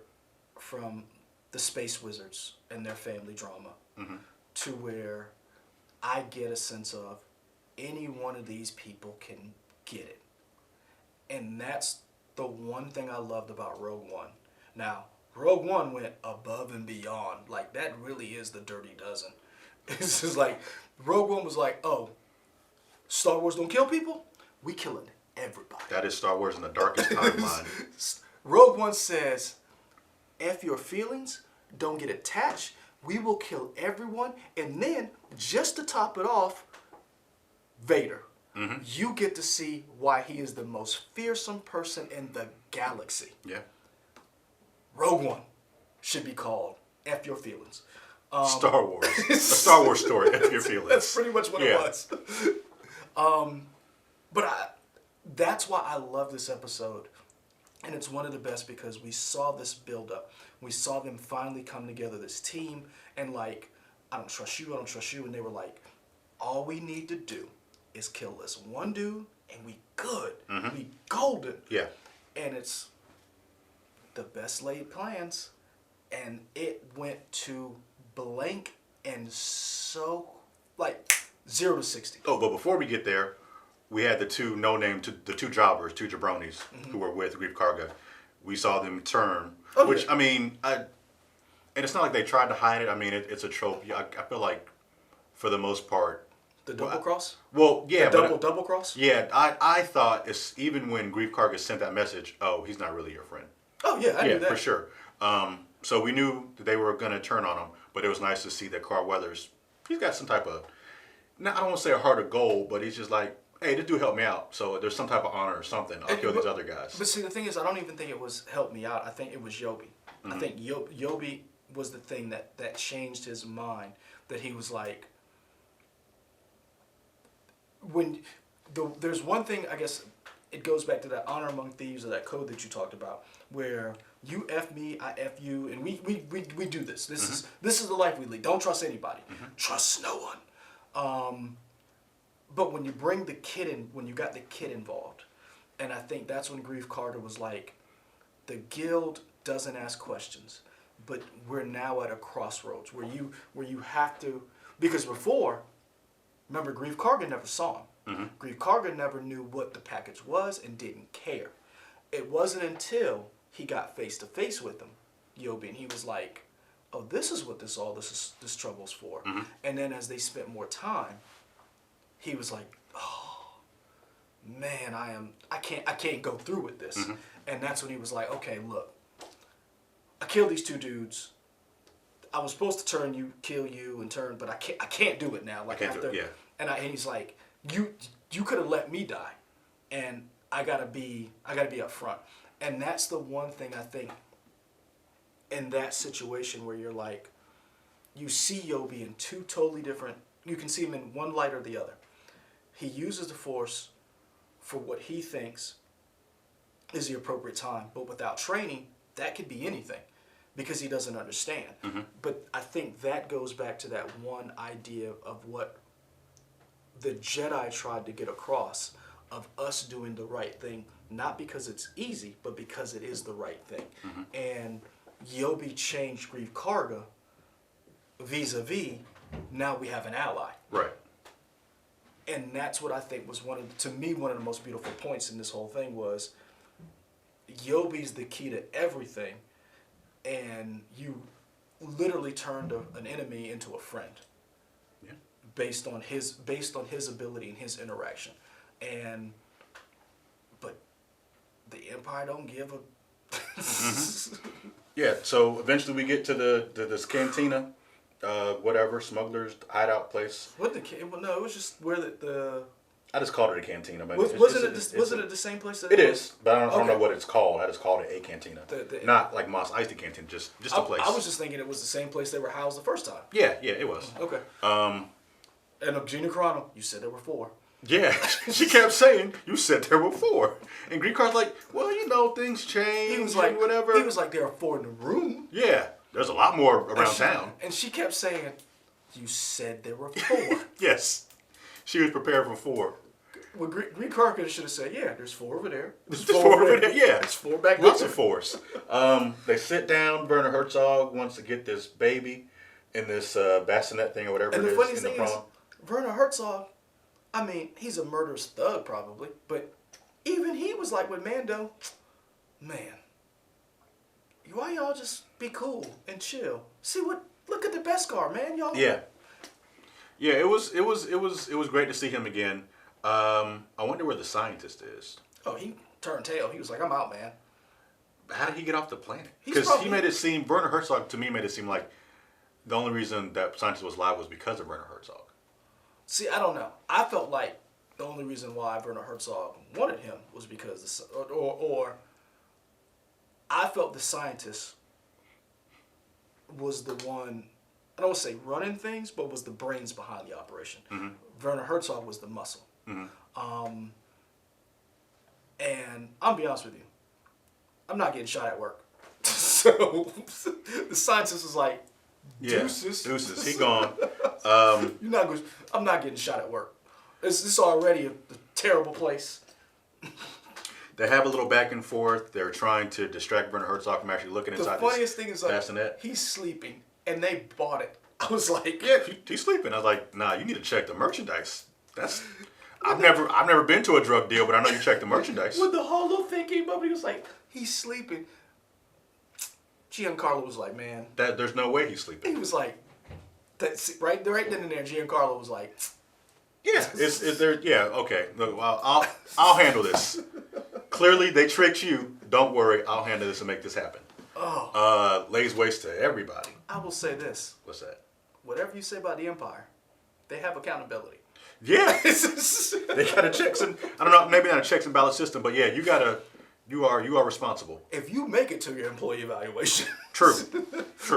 from the Space Wizards and their family drama, mm-hmm. to where I get a sense of any one of these people can get it. And that's the one thing I loved about Rogue One. Now, Rogue One went above and beyond. Like, that really is the Dirty Dozen. It's just like, Rogue One was like, oh, Star Wars don't kill people? We killing everybody. That is Star Wars in the darkest timeline. Rogue One says, F your feelings, don't get attached, we will kill everyone, and then, just to top it off, Vader. Mm-hmm. You get to see why he is the most fearsome person in the galaxy. Yeah. Rogue One should be called F Your Feelings. Star Wars. A Star Wars story, F Your Feelings. That's pretty much what it was. But that's why I love this episode. And it's one of the best because we saw this build up. We saw them finally come together, this team, and like, I don't trust you. And they were like, all we need to do is kill this one dude and we good. Mm-hmm. We golden. Yeah. And it's the best laid plans. And it went to blank and so, like, 0 to 60. Oh, but before we get there, we had the two jobbers, two jabronis, mm-hmm. who were with Greef Karga. We saw them turn, which, yeah. I mean, and it's not like they tried to hide it. I mean, it's a trope. I feel like, for the most part. The double cross? Well, yeah. The double cross? Yeah, I thought, even when Greef Karga sent that message, oh, he's not really your friend. Oh, yeah, I knew that. Yeah, for sure. So we knew that they were going to turn on him, but it was nice to see that Carl Weathers, he's got some type of, I don't want to say a heart of gold, but he's just like, hey, this dude helped me out, so there's some type of honor or something. I'll kill these other guys. But see, the thing is, I don't even think it was help me out. I think it was Yobi. Mm-hmm. I think Yobi was the thing that changed his mind, that he was like, there's one thing, I guess, it goes back to that honor among thieves or that code that you talked about, where you F me, I F you, and we do this. This is the life we lead. Don't trust anybody. Mm-hmm. Trust no one. But when you bring the kid in, when you got the kid involved, and I think that's when Greef Karga was like, the guild doesn't ask questions, but we're now at a crossroads where you have to, because before, remember, Greef Karga never saw him. Mm-hmm. Greef Karga never knew what the package was and didn't care. It wasn't until he got face to face with him, Yobi, and he was like, "Oh, this is what this trouble's for." Mm-hmm. And then as they spent more time, he was like, "Oh, man, I can't go through with this." Mm-hmm. And that's when he was like, "Okay, look, I killed these two dudes. I was supposed to kill you, and turn, but I can't do it now. Like, after, yeah." And he's like, "You could have let me die, and I gotta be up front." And that's the one thing I think in that situation where you're like, you see Yobi in two totally different. You can see him in one light or the other. He uses the Force for what he thinks is the appropriate time, but without training, that could be anything, because he doesn't understand. Mm-hmm. But I think that goes back to that one idea of what the Jedi tried to get across, of us doing the right thing, not because it's easy, but because it is the right thing. Mm-hmm. And Yobi changed Greef Karga vis-a-vis, now we have an ally. Right. And that's what I think was one of the most beautiful points in this whole thing was Yobi's the key to everything, and you literally turned an enemy into a friend. Yeah. Based on his ability and his interaction. But the Empire don't give a Yeah, so eventually we get to this cantina, whatever, smuggler's hideout place. What no, it was just where the I just called it a cantina, but wasn't it the same place that it is, but I don't know Okay. what it's called. I just called it a cantina. Not like Mos Eisley Cantina, just a place. I was just thinking it was the same place they were housed the first time. Yeah, it was. Okay. And Gina Carano, you said there were 4. Yeah, she kept saying, you said there were 4. And Green Card's like, well, things change. He was like, whatever. He was like, there are 4 in the room. Yeah, there's a lot more around town. And she kept saying, you said there were 4. Yes, she was prepared for 4. Well, Green Card should have said, yeah, there's 4 over there. There's 4 over there, yeah. There's 4 back Lots there. of 4s. They sit down. Werner Herzog wants to get this baby in this bassinet thing or whatever And it the is funniest in the thing is, prom. Werner Herzog, I mean, he's a murderous thug probably, but even he was like with Mando, man, why y'all just be cool and chill? Look at the Beskar, man, y'all. Yeah, it was great to see him again. I wonder where the scientist is. Oh, he turned tail. He was like, I'm out, man. How did he get off the planet? He's Because probably- he made it seem, Werner Herzog to me made it seem like the only reason that scientist was alive was because of Werner Herzog. See, I don't know. I felt like the only reason why Werner Herzog wanted him was because, or I felt the scientist was the one, I don't want to say running things, but was the brains behind the operation. Mm-hmm. Werner Herzog was the muscle. Mm-hmm. And I'll be honest with you, I'm not getting shot at work. So the scientist was like, deuces. He gone. I'm not getting shot at work. This is already a terrible place. They have a little back and forth. They're trying to distract Werner Herzog from actually looking inside The funniest thing is like, bassinet. he's sleeping, and they bought it. I was like, Yeah, he's sleeping. I was like, nah, you need to check the merchandise. I've never been to a drug deal, but I know you check the merchandise. when the whole little thing came up, he was like, he's sleeping. Giancarlo was like, man. There's no way he's sleeping. He was like, that's right then and there. Giancarlo was like, Yeah, is there? Yeah, okay. Look, well, I'll handle this. Clearly, they tricked you. Don't worry, I'll handle this and make this happen. Lays waste to everybody. I will say this. What's that? Whatever you say about the Empire, they have accountability. Yeah, they got a checks and I don't know, maybe not a checks and balance system, but yeah, you are responsible. If you make it to your employee evaluation, True.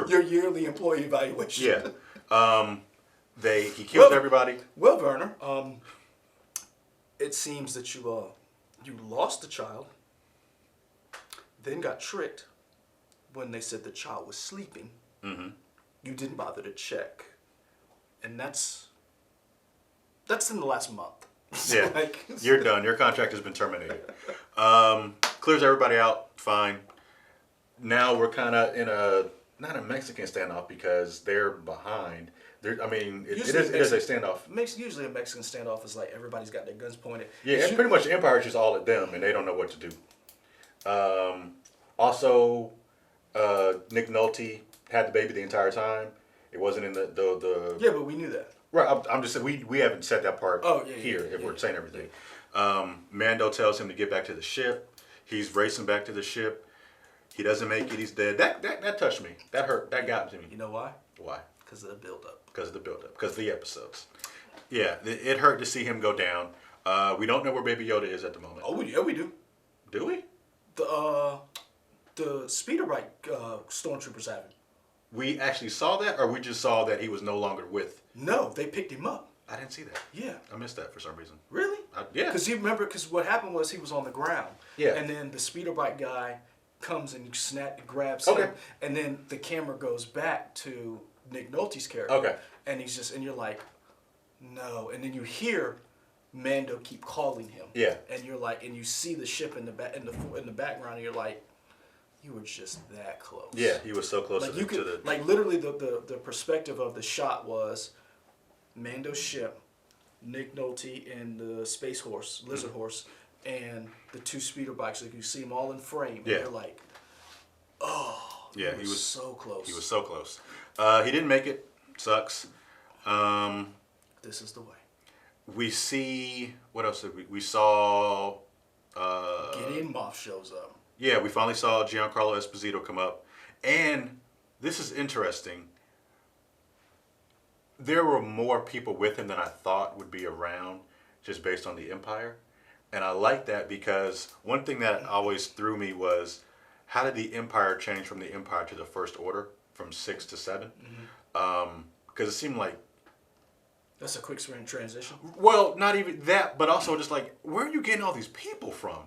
your yearly employee evaluation. Yeah. He kills everybody. Well, Werner, it seems that you lost the child, then got tricked when they said the child was sleeping. Mm-hmm. You didn't bother to check, and that's in the last month. Yeah, you're done. Your contract has been terminated. Clears everybody out. Fine. Now we're kind of in not a Mexican standoff because they're behind. It is a standoff. Usually a Mexican standoff is like everybody's got their guns pointed. Yeah, and pretty much the Empire is just all at them, and they don't know what to do. Also, Nick Nolte had the baby the entire time. It wasn't in the Yeah, but we knew that. Right, I'm just saying we haven't said that part here if we're saying everything. Mando tells him to get back to the ship. He's racing back to the ship. He doesn't make it. He's dead. That touched me. That hurt. That got to me. You know why? Why? Because of the build-up. Because of the build-up. Because of the episodes. Yeah, it hurt to see him go down. We don't know where Baby Yoda is at the moment. Oh, yeah, we do. Do we? The speeder bike stormtroopers have him. We actually saw that, or we just saw that he was no longer with? No, they picked him up. I didn't see that. Yeah. I missed that for some reason. Really? Yeah. Because what happened was he was on the ground. Yeah. And then the speeder bike guy comes and grabs Okay. him. And then the camera goes back to Nick Nolte's character. Okay. And and you're like, no. And then you hear Mando keep calling him. Yeah. And you're like, and you see the ship in the background, and you're like, you were just that close. Yeah, he was so close Like to you could, the like literally the perspective of the shot was Mando's ship, Nick Nolte and the space horse, lizard horse, and the two speeder bikes. Like you see them all in frame, and you're like, oh, yeah, he was so close. He was so close. He didn't make it. Sucks. This is the way. We see what else did we saw? Gideon Moff shows up. Yeah, we finally saw Giancarlo Esposito come up, and this is interesting. There were more people with him than I thought would be around, just based on the Empire, and I like that because one thing that always threw me was how did the Empire change from the Empire to the First Order from 6 to 7? Because it seemed like. That's a quick transition. Well, not even that, but also just like, where are you getting all these people from?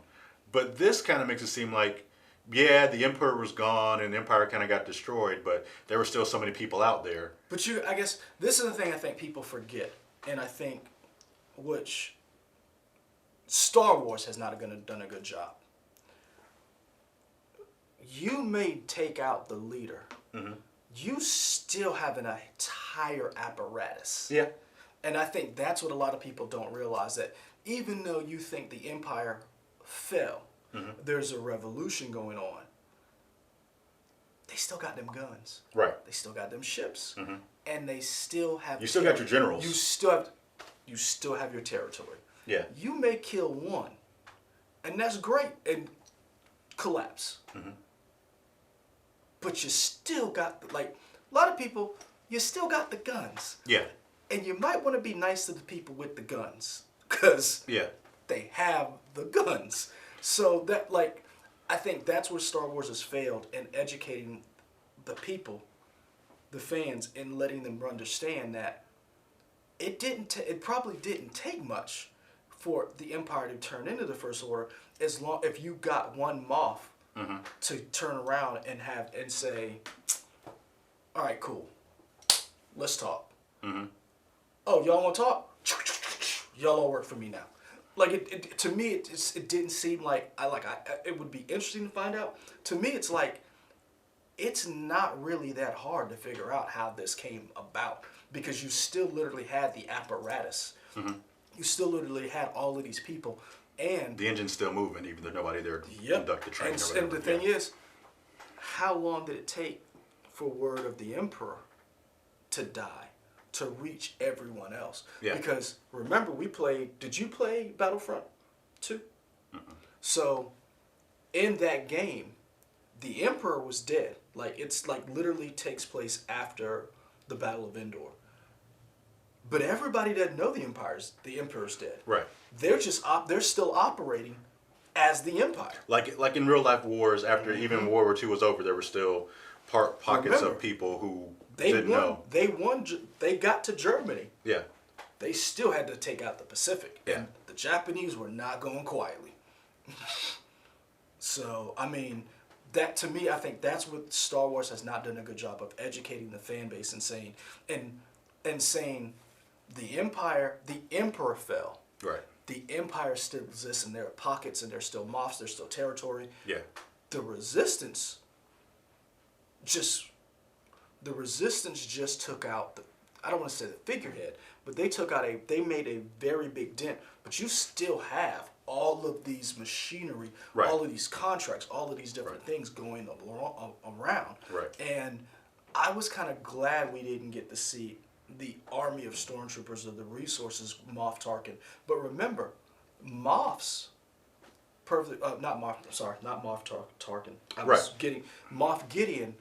But this kind of makes it seem like, yeah, the Emperor was gone and the Empire kind of got destroyed, but there were still so many people out there. But I guess, this is the thing I think people forget, and I think, which Star Wars has not done a good job. You may take out the leader. You still have an entire apparatus. Yeah. And I think that's what a lot of people don't realize, that even though you think the Empire fell, there's a revolution going on, they still got them guns. Right. They still got them ships. And they still have... You still got your generals. You still have your territory. Yeah. You may kill one, and that's great, and collapse. But you still got, like, a lot of people, you still got the guns. Yeah. And you might want to be nice to the people with the guns, because they have the guns. So that, like, I think that's where Star Wars has failed in educating the people, the fans, and letting them understand that it probably didn't take much for the Empire to turn into the First Order, as long if you got one Moff to turn around and say, all right, cool, let's talk. Oh, y'all want to talk? Y'all all work for me now. Like to me, it didn't seem like it would be interesting to find out. To me, it's like it's not really that hard to figure out how this came about, because you still literally had the apparatus. You still literally had all of these people, and the engine's still moving, even though nobody there to conduct the training. And the thing is, how long did it take for word of the Emperor to die, to reach everyone else? Yeah. Because remember, did you play Battlefront 2? So in that game, the Emperor was dead. Like, it's like literally takes place after the Battle of Endor. But everybody doesn't know the Emperor's dead. Right. They're just they're still operating as the Empire. Like in real life wars, after even World War II was over, there were still pockets of people who didn't know. They got to Germany. Yeah. They still had to take out the Pacific. Yeah. And the Japanese were not going quietly. So, I mean, that to me, I think that's what Star Wars has not done a good job of educating the fan base and saying, and saying the Emperor fell. Right. The Empire still exists, and there are pockets, and there's still Moffs, there's still territory. Yeah. The Resistance just took out I don't want to say the figurehead, but they made a very big dent. But you still have all of these machinery, all of these contracts, all of these different things going around. Right. And I was kind of glad we didn't get to see the army of stormtroopers or the resources Moff Tarkin. But remember, Moff Tarkin. Moff Gideon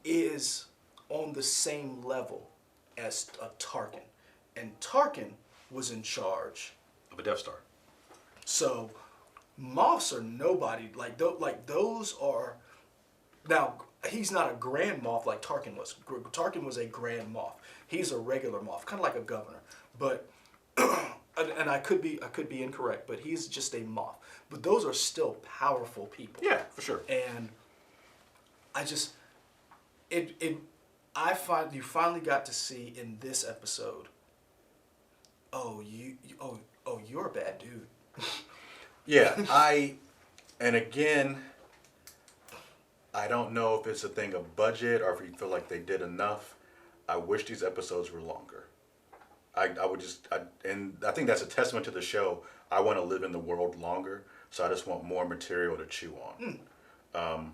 is on the same level as a Tarkin. And Tarkin was in charge Of a Death Star. So Moffs are nobody. Like those are. Now, he's not a Grand Moff like Tarkin was. Tarkin was a Grand Moff. He's a regular Moff, kind of like a governor. But and I could be incorrect, but he's just a Moff. But those are still powerful people. Yeah, for sure. And I just you finally got to see in this episode. You're a bad dude. Yeah, and again, I don't know if it's a thing of budget or if you feel like they did enough. I wish these episodes were longer. I would just, and I think that's a testament to the show. I want to live in the world longer, so I just want more material to chew on.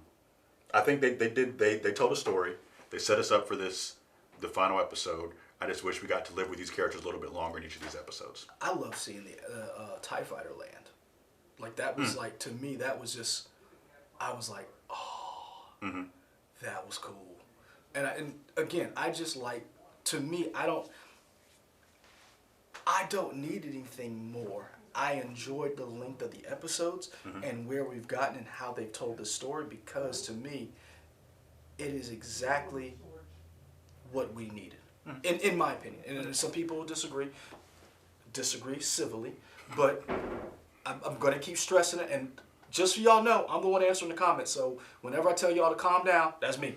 I think they told a story. They set us up for the final episode. I just wish we got to live with these characters a little bit longer in each of these episodes. I love seeing the TIE Fighter land. Like, that was like, to me, that was just, I was like, oh, that was cool. And again, I just like, to me, I don't need anything more. I enjoyed the length of the episodes and where we've gotten and how they've told the story, because to me, it is exactly what we needed, in my opinion. And some people will disagree civilly, but I'm going to keep stressing it. And just so y'all know, I'm the one answering the comments. So whenever I tell y'all to calm down, that's me.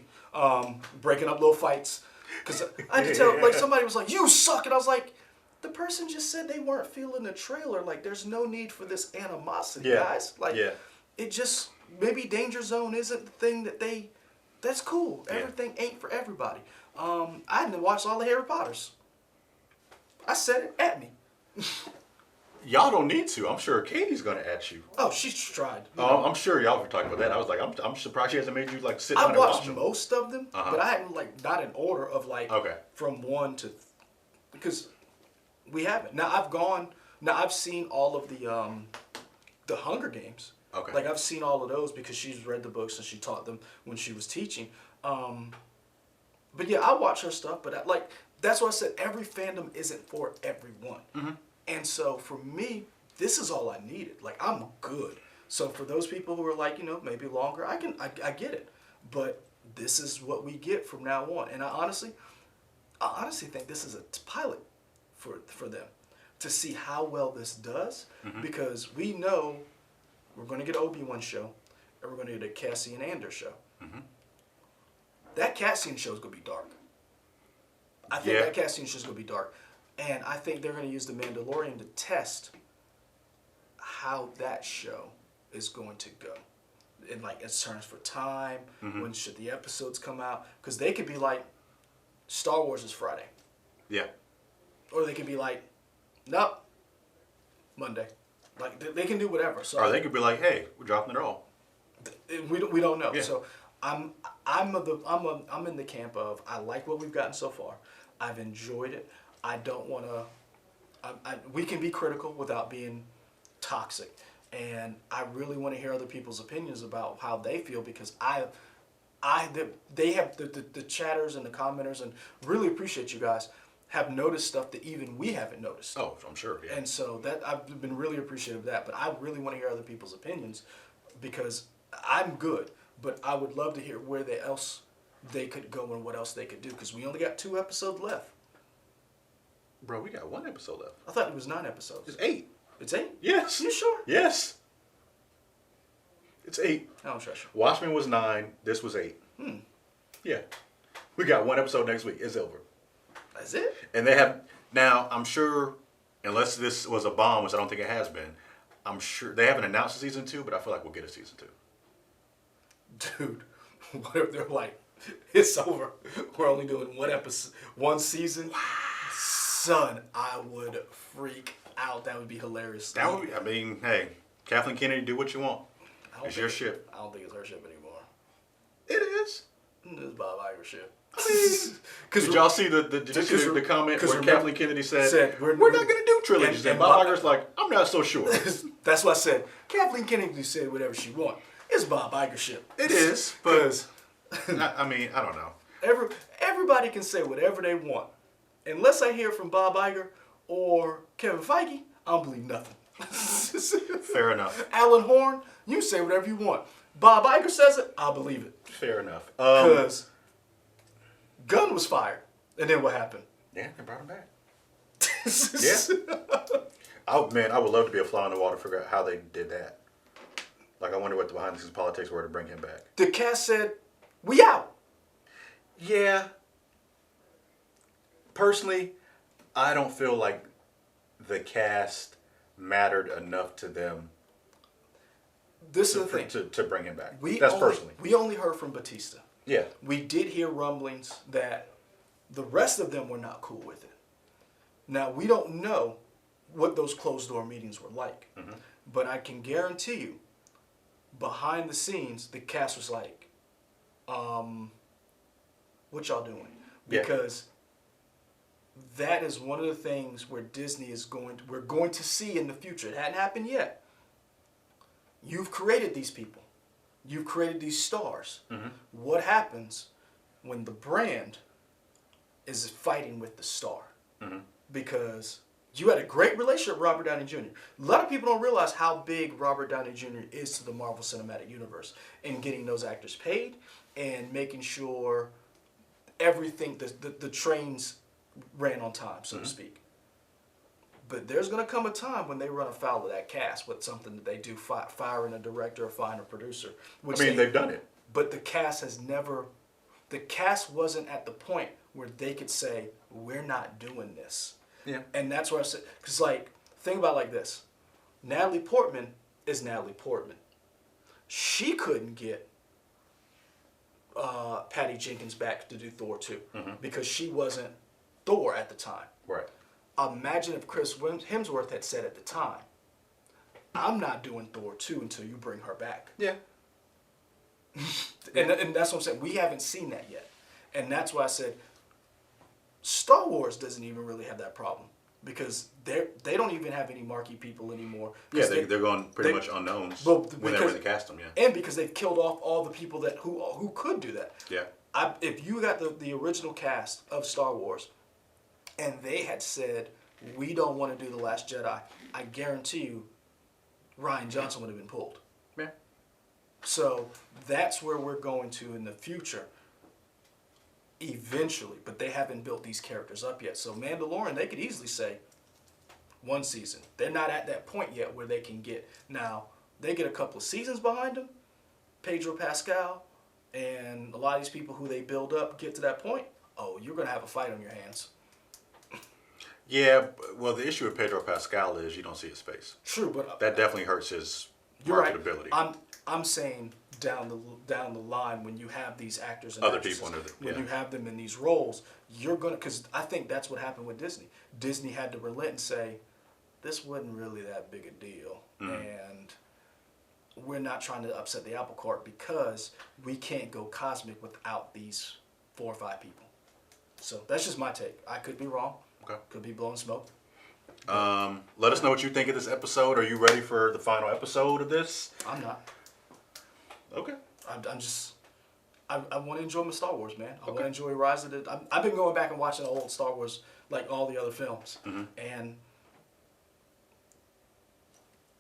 Breaking up little fights. Because I had to tell, like, somebody was like, you suck. And I was like, the person just said they weren't feeling the trailer. Like, there's no need for this animosity, guys. Like, it just, maybe Danger Zone isn't the thing that's cool. Everything ain't for everybody. I hadn't watched all the Harry Potters. I said it at me. Y'all don't need to. I'm sure Katie's gonna at you. Oh, she's tried. I'm sure y'all were talking about that. I was like, I'm surprised she hasn't made you like sit down and I watch watched them. most of them, but I hadn't, like, not in order of, like, from one to, because we haven't. Now I've seen all of the Hunger Games. Okay. Like, I've seen all of those because she's read the books and she taught them when she was teaching. But yeah, I watch her stuff, but that's why I said every fandom isn't for everyone. And so for me, this is all I needed. Like, I'm good. So for those people who are like, maybe longer, I get it. But this is what we get from now on. And I honestly think this is a pilot for them to see how well this does, because we know we're going to get an Obi-Wan show and we're going to get a Cassian Andor show. That Cassian show is going to be dark. I think that Cassian show is going to be dark. And I think they're going to use the Mandalorian to test how that show is going to go. In, like, in terms for time, when should the episodes come out? Because they could be like, Star Wars is Friday. Yeah. Or they could be like, nope, Monday. Like, they can do whatever. So or they could be like, hey, we're dropping it all. We don't know. Yeah. So I'm in the camp of, I like what we've gotten so far. I've enjoyed it. I don't want to. We can be critical without being toxic, and I really want to hear other people's opinions about how they feel, because they have the chatters and the commenters, and really appreciate you guys, have noticed stuff that even we haven't noticed. Oh, I'm sure. Yeah. And so that I've been really appreciative of that, but I really want to hear other people's opinions, because I'm good, but I would love to hear where else they could go and what else they could do, because we only got 2 episodes left. Bro, we got 1 episode left. I thought it was 9 episodes. It's 8. It's 8? Yes. You sure? Yes. It's 8. I don't trust you. Watchmen was 9. This was 8. Yeah. We got 1 episode next week. It's over. That's it? And they have, now, I'm sure, unless this was a bomb, which I don't think it has been, I'm sure, they haven't announced a season 2, but I feel like we'll get a season 2. Dude, what if they're like, it's over, we're only doing 1 episode, 1 season? Wow. Son, I would freak out. That would be hilarious. That would be, I mean, hey, Kathleen Kennedy, do what you want. It's your ship. I don't think it's her ship anymore. It is. It's Bob Iger's ship. Did y'all see the comment where Kathleen Kennedy said we're not going to do trilogies? And Bob Iger's like, I'm not so sure. That's what I said. Kathleen Kennedy said whatever she wants. It's Bob Iger's ship. It is, but I mean, I don't know. Everybody can say whatever they want. Unless I hear from Bob Iger or Kevin Feige, I don't believe nothing. Fair enough. Alan Horn, you say whatever you want. Bob Iger says it, I'll believe it. Fair enough. Because Gunn was fired. And then what happened? Yeah, they brought him back. Yeah. Oh, man, I would love to be a fly on the wall to figure out how they did that. Like, I wonder what the behind the scenes politics were to bring him back. The cast said, we out. Yeah. Personally, I don't feel like the cast mattered enough to them this is the thing. To bring him back. We only heard from Batista. Yeah. We did hear rumblings that the rest of them were not cool with it. Now, we don't know what those closed-door meetings were like. Mm-hmm. But I can guarantee you, behind the scenes, the cast was like, what y'all doing? Because that is one of the things where Disney we're going to see in the future. It hadn't happened yet. You've created these people. You've created these stars. Mm-hmm. What happens when the brand is fighting with the star? Mm-hmm. Because you had a great relationship with Robert Downey Jr. A lot of people don't realize how big Robert Downey Jr. is to the Marvel Cinematic Universe and getting those actors paid and making sure everything, the trains ran on time, so to speak. But there's going to come a time when they run afoul of that cast with something that they do, firing a director or firing a producer. They've done it. But the cast wasn't at the point where they could say, we're not doing this. Yeah. And that's where I said, because think about it like this. Natalie Portman is Natalie Portman. She couldn't get Patty Jenkins back to do Thor 2 because she wasn't Thor at the time. Right. Imagine if Chris Hemsworth had said at the time, I'm not doing Thor 2 until you bring her back. Yeah. and that's what I'm saying. We haven't seen that yet. And that's why I said Star Wars doesn't even really have that problem because they don't even have any marquee people anymore. Yeah, they're going pretty much unknowns whenever they cast them. Yeah, and because they've killed off all the people who could do that. Yeah, if you got the original cast of Star Wars, and they had said we don't want to do The Last Jedi, I guarantee you, Rian Johnson would have been pulled. Yeah. So that's where we're going to in the future. Eventually, but they haven't built these characters up yet. So Mandalorian, they could easily say one season. They're not at that point yet where they can get. Now, they get a couple of seasons behind them. Pedro Pascal and a lot of these people who they build up get to that point. Oh, you're going to have a fight on your hands. Yeah, well, the issue with Pedro Pascal is you don't see his face. True, but that definitely hurts his marketability. Right. I'm saying down the line when you have these actors and other people when you have them in these roles, you're gonna, because I think that's what happened with Disney. Disney had to relent and say, this wasn't really that big a deal, and we're not trying to upset the apple cart because we can't go cosmic without these 4 or 5 people. So that's just my take. I could be wrong. Okay. Could be blowing smoke. Let us know what you think of this episode. Are you ready for the final episode of this? I'm not. Okay. I want to enjoy my Star Wars, man. I want to enjoy Rise of the... I've been going back and watching the old Star Wars, like all the other films. Mm-hmm. And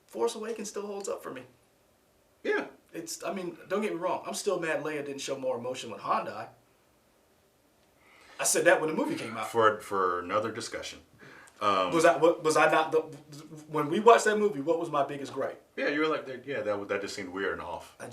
Force Awakens still holds up for me. Yeah. Don't get me wrong. I'm still mad Leia didn't show more emotion when Han died. I said that when the movie came out. For another discussion. Was I not when we watched that movie? What was my biggest gripe? Yeah, you were like, that just seemed weird and off. I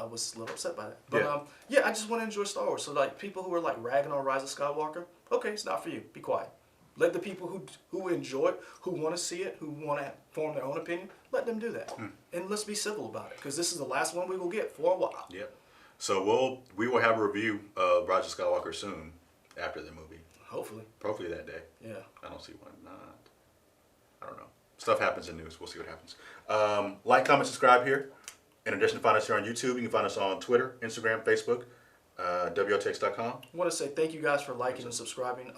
was a little upset by that. But I just want to enjoy Star Wars. So people who are like ragging on Rise of Skywalker, okay, it's not for you. Be quiet. Let the people who enjoy it, who want to see it, who want to form their own opinion, let them do that. And let's be civil about it because this is the last one we will get for a while. Yep. So we will have a review of Rise of Skywalker soon after the movie. Hopefully that day. Yeah. I don't see why not. I don't know. Stuff happens in news. We'll see what happens. Like, comment, subscribe here. In addition to find us here on YouTube, you can find us on Twitter, Instagram, Facebook, WOTX.com. I want to say thank you guys for liking and subscribing.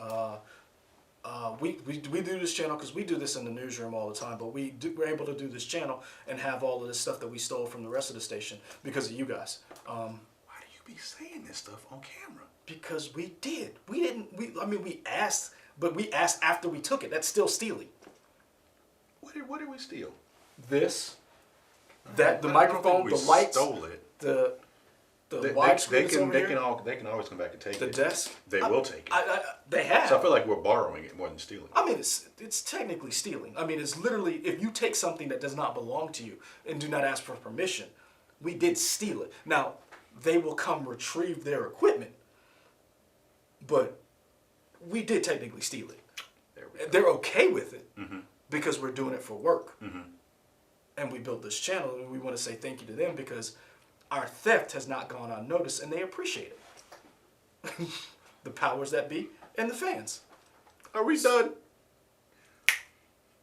We do this channel because we do this in the newsroom all the time, but we're able to do this channel and have all of this stuff that we stole from the rest of the station because of you guys. Why do you be saying this stuff on camera? Because we did. We asked, but we asked after we took it. That's still stealing. What did we steal? This, the microphone, the lights, stole it. The widescreen. They can always come back and take it. The desk. They will take it. They have. So I feel like we're borrowing it more than stealing. It's technically stealing. It's literally if you take something that does not belong to you and do not ask for permission, we did steal it. Now they will come retrieve their equipment. But we did technically steal it. They're okay with it because we're doing it for work. Mm-hmm. and we built this channel, and we want to say thank you to them because our theft has not gone unnoticed, and they appreciate it. The powers that be and the fans. Are we done?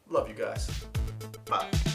Love you guys. Bye.